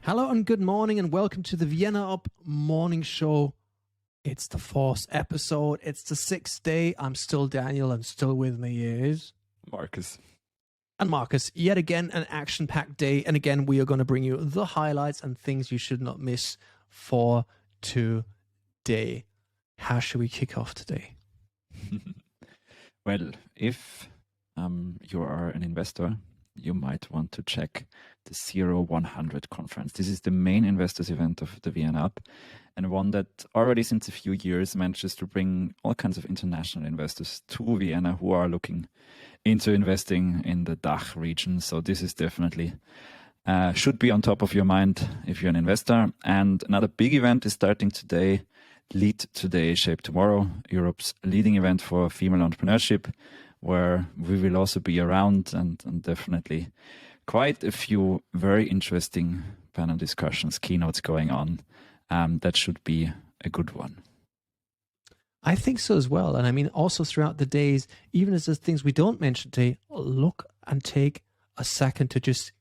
Hello and good morning and welcome to the ViennaUP Morning Show. It's the 4th episode. It's the 6th day. I'm still Daniel and still with me is... Markus. And Markus, yet again an action-packed day. And again, we are going to bring you the highlights and things you should not miss for today. How should we kick off today? Well, if you are an investor, you might want to check the 0100 conference. This is the main investors event of the ViennaUP, and one that already since a few years manages to bring all kinds of international investors to Vienna who are looking into investing in the DACH region. So this is definitely should be on top of your mind if you're an investor. And another big event is starting today, Lead Today, Shape Tomorrow, Europe's leading event for female entrepreneurship, where we will also be around and definitely quite a few very interesting panel discussions, keynotes going on. That should be a good one. I think so as well. And I mean, also throughout the days, even as there's things we don't mention today, look and take a second to just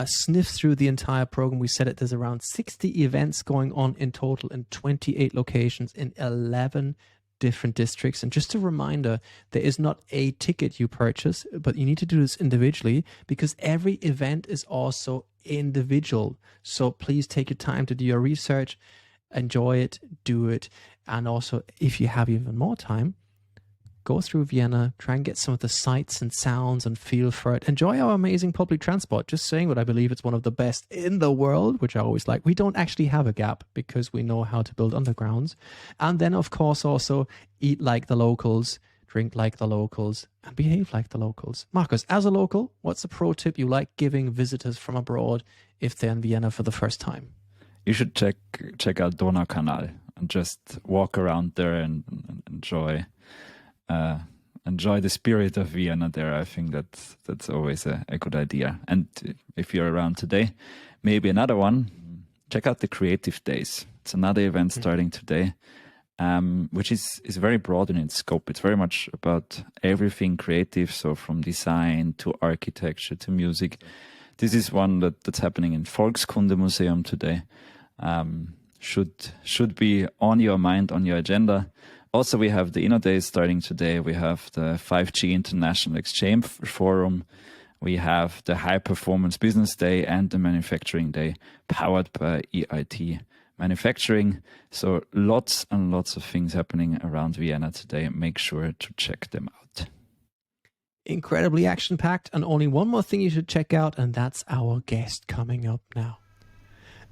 sniff through the entire program. We said there's around 60 events going on in total in 28 locations in 11 different districts. And just a reminder, there is not a ticket you purchase, but you need to do this individually because every event is also individual. So please take your time to do your research, enjoy it, do it. And also, if you have even more time, go through Vienna, try and get some of the sights and sounds and feel for it. Enjoy our amazing public transport. Just saying what I believe it's one of the best in the world, which I always like. We don't actually have a gap because we know how to build undergrounds. And then, of course, also eat like the locals, drink like the locals, and behave like the locals. Markus, as a local, what's a pro tip you like giving visitors from abroad if they're in Vienna for the first time? You should check out Donaukanal and just walk around there and enjoy the spirit of Vienna there. I think that's always a good idea. And if you're around today, maybe another one, check out the Creative Days. It's another event starting today, which is very broad in its scope. It's very much about everything creative, so from design to architecture to music. This is one that's happening in Volkskunde Museum today. Should be on your mind, on your agenda. Also, we have the Inno Days starting today. We have the 5G International Exchange Forum. We have the High Performance Business Day and the Manufacturing Day powered by EIT Manufacturing. So lots and lots of things happening around Vienna today. Make sure to check them out. Incredibly action-packed. And only one more thing you should check out, and that's our guest coming up now.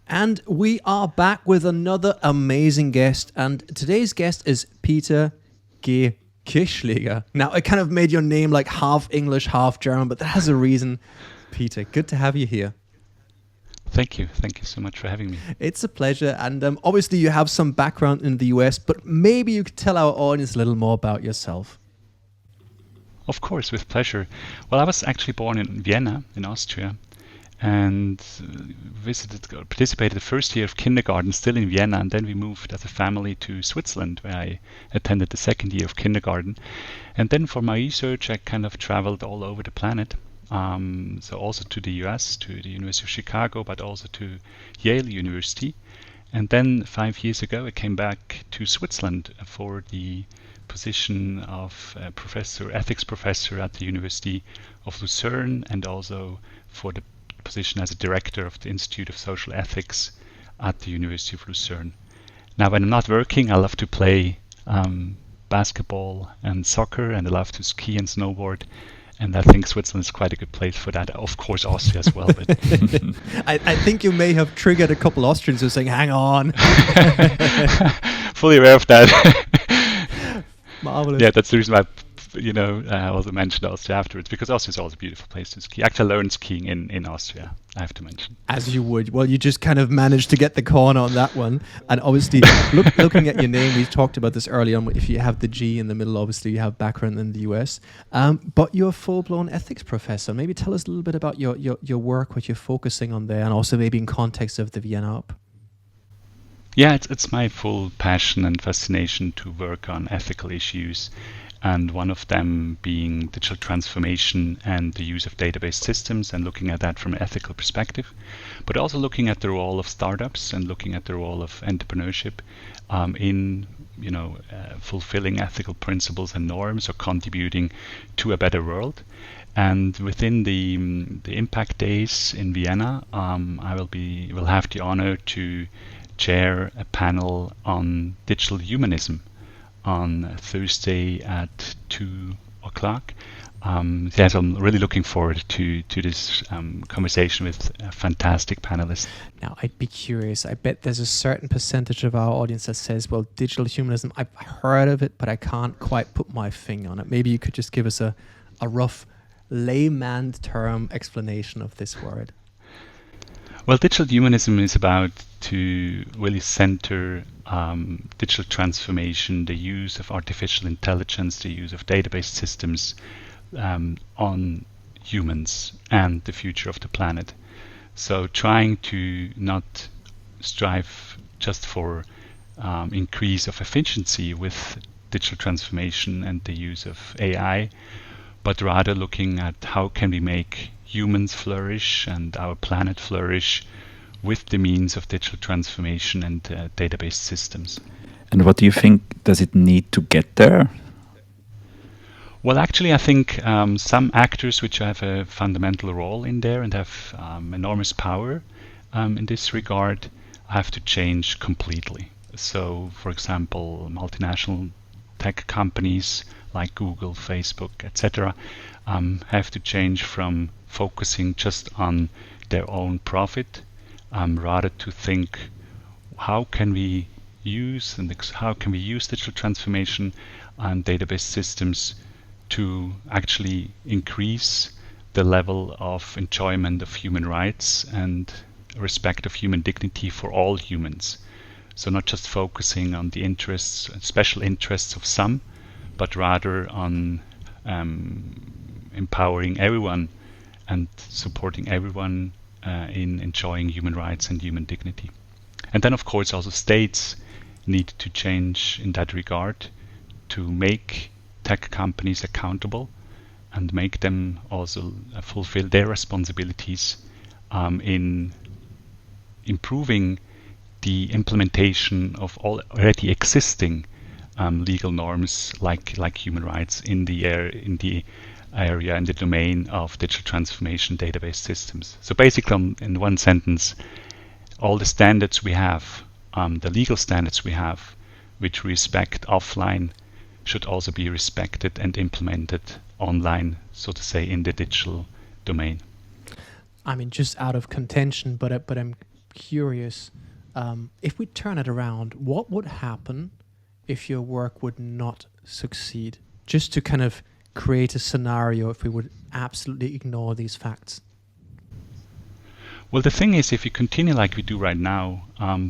And we are back with another amazing guest. And today's guest is Peter G Kischleger. Now, I kind of made your name like half English, half German, but that has a reason. Peter, good to have you here. Thank you. Thank you so much for having me. It's a pleasure. And obviously you have some background in the US, but maybe you could tell our audience a little more about yourself. Of course, with pleasure. Well, I was actually born in Vienna, in Austria, and participated the first year of kindergarten still in Vienna, and then we moved as a family to Switzerland, where I attended the second year of kindergarten. And then for my research, I kind of traveled all over the planet. So also to the US, to the University of Chicago, but also to Yale University. And then 5 years ago, I came back to Switzerland for the position of ethics professor at the University of Lucerne, and also for the position as a director of the Institute of Social Ethics at the University of Lucerne. Now, when I'm not working, I love to play basketball and soccer, and I love to ski and snowboard. And I think Switzerland is quite a good place for that. Of course, Austria as well. But I think you may have triggered a couple Austrians who are saying, hang on. Fully aware of that. Marvelous. Yeah, that's the reason why I also mentioned Austria afterwards, because Austria is also a beautiful place to ski. Actually, I learned skiing in Austria, I have to mention. As you would. Well, you just kind of managed to get the corner on that one. And obviously, looking at your name, we talked about this early on. If you have the G in the middle, obviously you have background in the US. But you're a full-blown ethics professor. Maybe tell us a little bit about your work, what you're focusing on there, and also maybe in context of the ViennaUP. Yeah, it's my full passion and fascination to work on ethical issues and one of them being digital transformation and the use of database systems, and looking at that from an ethical perspective, but also looking at the role of startups and looking at the role of entrepreneurship in fulfilling ethical principles and norms, or contributing to a better world. And within the Impact Days in Vienna, I will have the honor to chair a panel on digital humanism on Thursday at 2:00. Yes, I'm really looking forward to this conversation with fantastic panelists. Now, I'd be curious. I bet there's a certain percentage of our audience that says, well, digital humanism, I've heard of it, but I can't quite put my finger on it. Maybe you could just give us a rough layman term explanation of this word. Well, digital humanism is about to really center digital transformation, the use of artificial intelligence, the use of database systems on humans and the future of the planet. So trying to not strive just for increase of efficiency with digital transformation and the use of AI, but rather looking at how can we make humans flourish and our planet flourish with the means of digital transformation and database systems. And what do you think does it need to get there? Well, actually, I think some actors which have a fundamental role in there and have enormous power in this regard have to change completely. So, for example, multinational tech companies like Google, Facebook, etc., have to change from focusing just on their own profit, rather to think how can we use digital transformation and database systems to actually increase the level of enjoyment of human rights and respect of human dignity for all humans. So not just focusing on the interests, special interests of some, but rather on empowering everyone and supporting everyone in enjoying human rights and human dignity. And then, of course, also states need to change in that regard to make tech companies accountable and make them also fulfill their responsibilities in improving the implementation of already existing legal norms like human rights in the area, in the domain of digital transformation database systems. So basically, in one sentence, all the standards we have, the legal standards we have, which respect offline, should also be respected and implemented online, so to say, in the digital domain. I mean, just out of contention, but I'm curious, if we turn it around, what would happen if your work would not succeed? Just to kind of create a scenario if we would absolutely ignore these facts. Well, the thing is, if you continue like we do right now,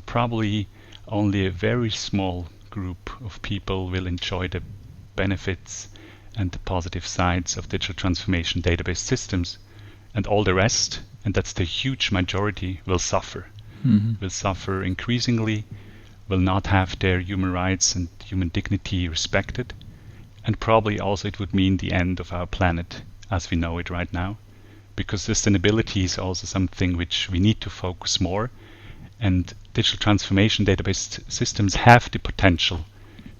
probably only a very small group of people will enjoy the benefits and the positive sides of digital transformation database systems, and all the rest, and that's the huge majority, will suffer. Will suffer increasingly, will not have their human rights and human dignity respected, and probably also it would mean the end of our planet as we know it right now, because sustainability is also something which we need to focus more, and digital transformation database systems have the potential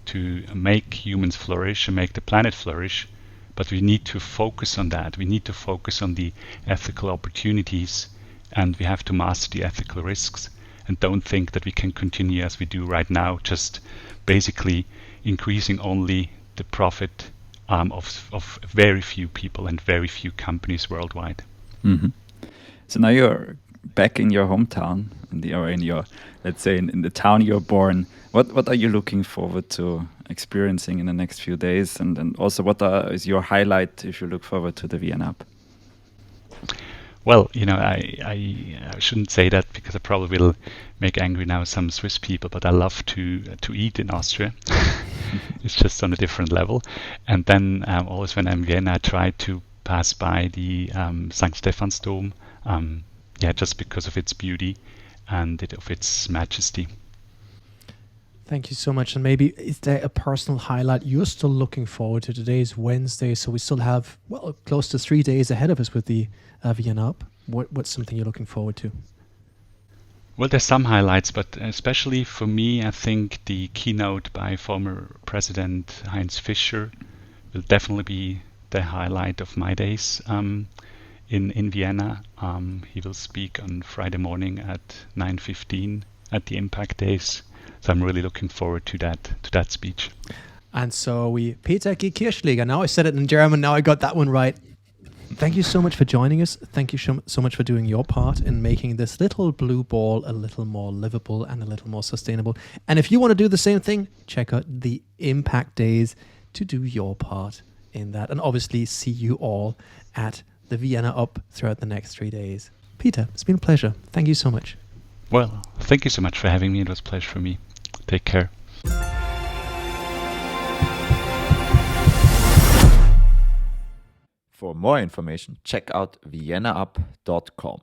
to make humans flourish and make the planet flourish, but we need to focus on that. We need to focus on the ethical opportunities, and we have to master the ethical risks, and don't think that we can continue as we do right now, just basically increasing only the profit of very few people and very few companies worldwide. Mm-hmm. So now you're back in your hometown, or in your, let's say, in the town you're born. What are you looking forward to experiencing in the next few days, and also what is your highlight if you look forward to the ViennaUP? Well, I shouldn't say that because I probably will make angry now some Swiss people, but I love to eat in Austria. It's just on a different level. And then always when I'm in Vienna, I try to pass by the St. Stephansdom, just because of its beauty and of its majesty. Thank you so much. And maybe is there a personal highlight you're still looking forward to? Today is Wednesday, so we still have, well, close to 3 days ahead of us with the ViennaUP. What's something you're looking forward to? Well, there's some highlights, but especially for me, I think the keynote by former President Heinz Fischer will definitely be the highlight of my days in Vienna. He will speak on Friday morning at 9:15 at the Impact Days. So I'm really looking forward to that speech. And so Peter G Kirchschläger. Now I said it in German. Now I got that one right. Thank you so much for joining us. Thank you so much for doing your part in making this little blue ball a little more livable and a little more sustainable. And if you want to do the same thing, check out the Impact Days to do your part in that. And obviously see you all at the ViennaUP throughout the next 3 days. Peter, it's been a pleasure. Thank you so much. Well, thank you so much for having me. It was a pleasure for me. Take care. For more information, check out ViennaUP.com.